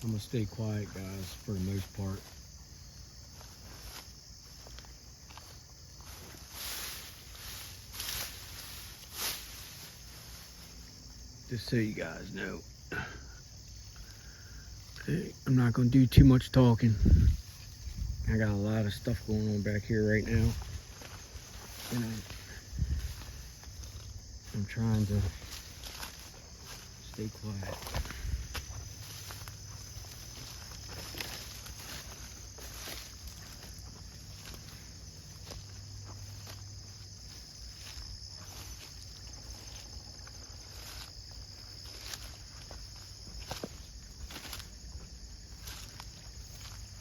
I'm gonna stay quiet, guys, for the most part. Just so you guys know. Okay, I'm not gonna do too much talking. I got a lot of stuff going on back here right now. And I'm trying to stay quiet.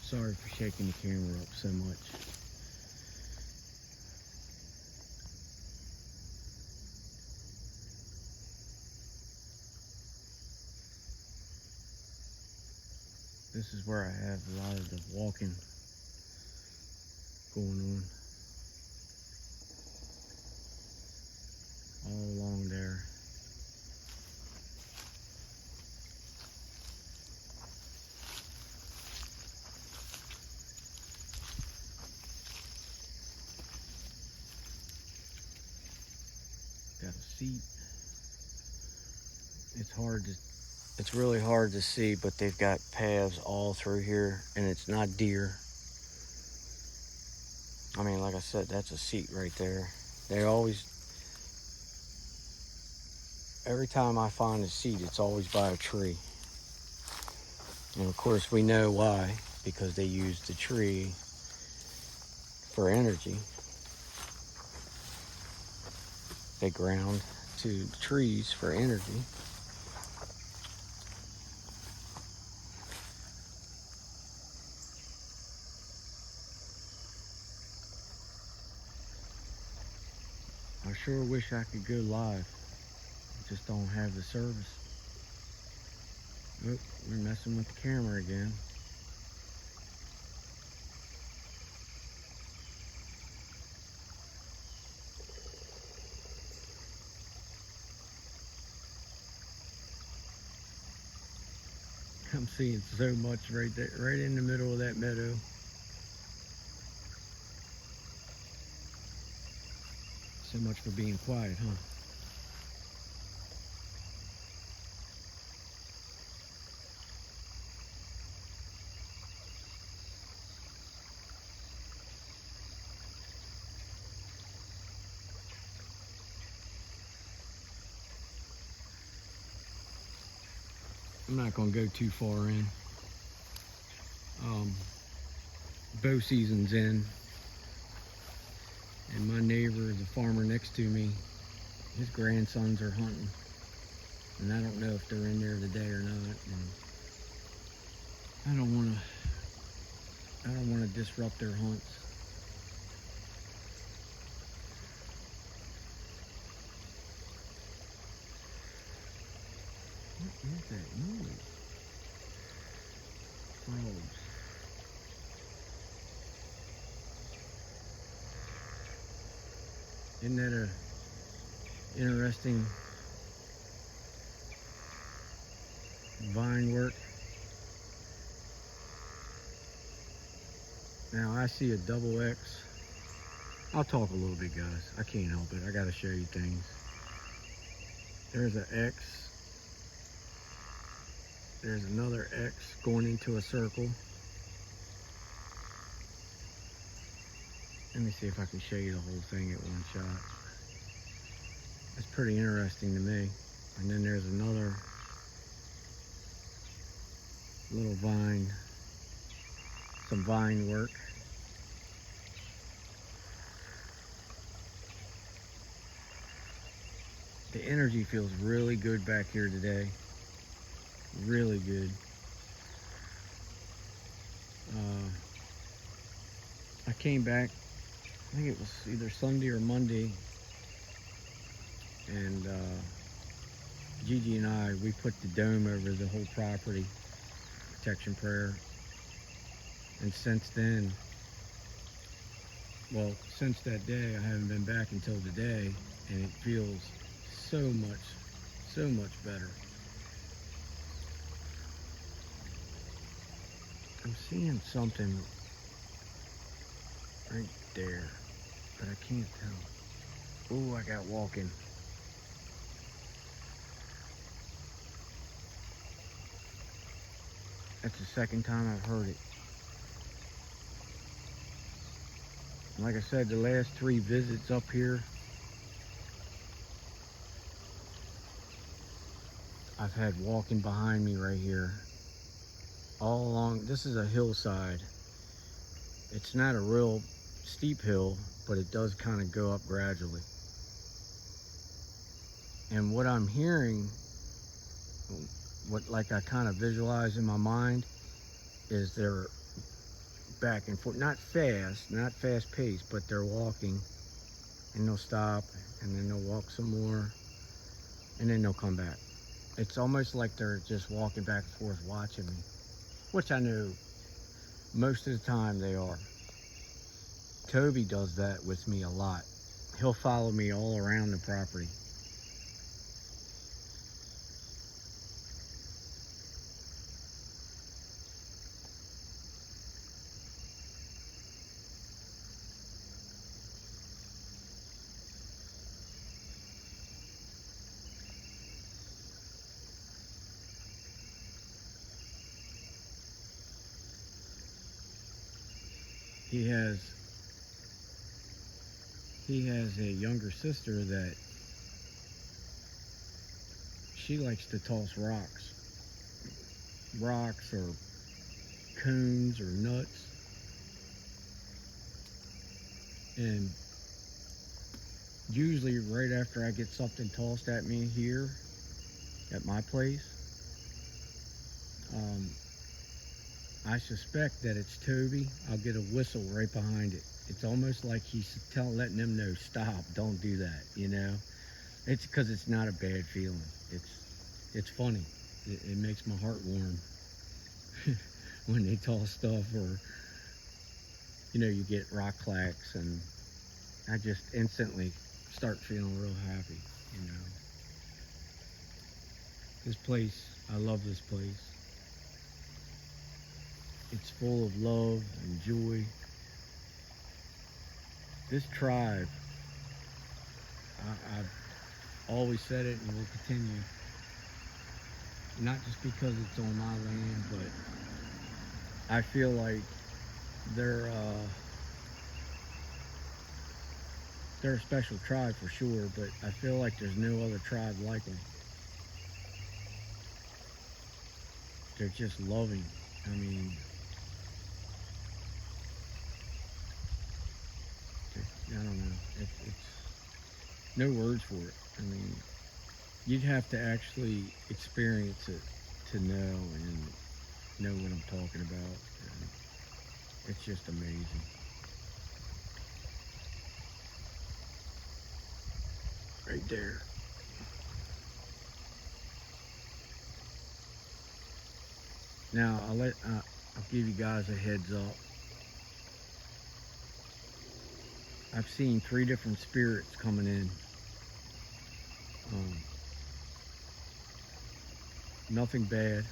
Sorry for shaking the camera up so much. This is where I have a lot of the walking going on. All along there. Got a seat. It's really hard to see, but they've got paths all through here, and it's not deer. I mean, like I said, that's a seat right there. They always, every time I find a seat, it's always by a tree. And of course, we know why, because they use the tree for energy. They ground to trees for energy. I sure wish I could go live. I just don't have the service. Oh, we're messing with the camera again. I'm seeing so much right there, right in the middle of that meadow. So much for being quiet, huh? I'm not gonna go too far in. Bow season's in, and my neighbor, the farmer next to me, his grandsons are hunting, and I don't know if they're in there today or not. And I don't wanna disrupt their hunts. What is that noise? Frogs. Isn't that a interesting vine work? Now I see a double X. I'll talk a little bit, guys. I can't help it. I gotta show you things. There's an X. There's another X going into a circle. Let me see if I can show you the whole thing at one shot. It's pretty interesting to me. And then there's another little vine, some vine work. The energy feels really good back here today. Really good. I came back, I think it was either Sunday or Monday, and Gigi and I, we put the dome over the whole property, protection prayer. And since then, well, since that day, I haven't been back until today, and it feels so much better. I'm seeing something right there, but I can't tell. Ooh, I got walking. That's the second time I've heard it. Like I said, the last 3 visits up here, I've had walking behind me right here. All along, this is a hillside. It's not a real steep hill, but it does kind of go up gradually. And what I'm hearing, what like I kind of visualize in my mind, is they're back and forth, not fast paced, but they're walking, and they'll stop, and then they'll walk some more, and then they'll come back. It's almost like they're just walking back and forth watching me, which I know most of the time they are. Toby does that with me a lot. He'll follow me all around the property. He has a younger sister that she likes to toss rocks or cones or nuts. And usually right after I get something tossed at me here at my place, I suspect that it's Toby. I'll get a whistle right behind it. It's almost like he's letting them know, stop, don't do that, you know? It's because it's not a bad feeling. It's funny. It makes my heart warm when they toss stuff, or, you know, you get rock clacks, and I just instantly start feeling real happy, you know? This place, I love this place. It's full of love and joy. This tribe, I've always said it and will continue, not just because it's on my land, but I feel like they're a special tribe for sure, but I feel like there's no other tribe like them. They're just loving. I mean, I don't know. It's no words for it. I mean, you'd have to actually experience it to know and know what I'm talking about. And it's just amazing. Right there. Now I'll give you guys a heads up. I've seen 3 different spirits coming in. Nothing bad.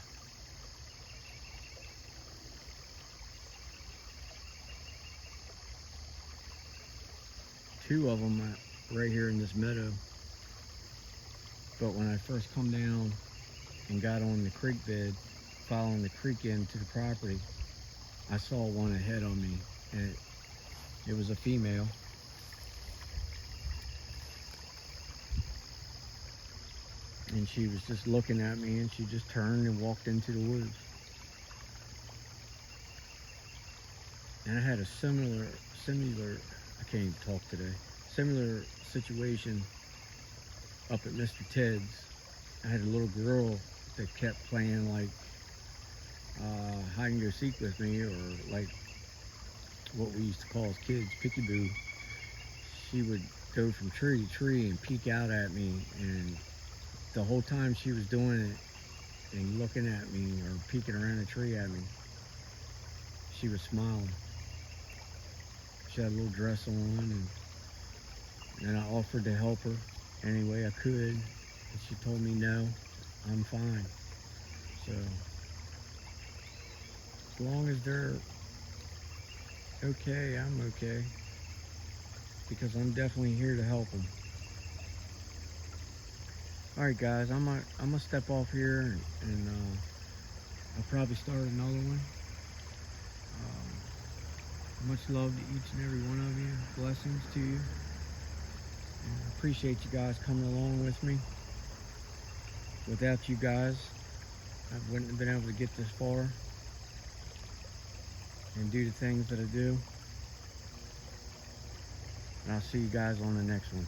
Two of them right here in this meadow. But when I first come down and got on the creek bed, following the creek into the property, I saw one ahead on me, and it was a female. And she was just looking at me, and she just turned and walked into the woods. And I had a similar, I can't even talk today, similar situation up at Mr. Ted's. I had a little girl that kept playing like hide and go seek with me, or like what we used to call as kids, peekaboo. She would go from tree to tree and peek out at me, and the whole time she was doing it and looking at me or peeking around the tree at me, she was smiling. She had a little dress on, and I offered to help her any way I could, and she told me no, I'm fine. So As long as they're okay, I'm okay. Because I'm definitely here to help them. Alright guys, I'm gonna step off here and I'll probably start another one. Much love to each and every one of you. Blessings to you. And I appreciate you guys coming along with me. Without you guys, I wouldn't have been able to get this far and do the things that I do. And I'll see you guys on the next one.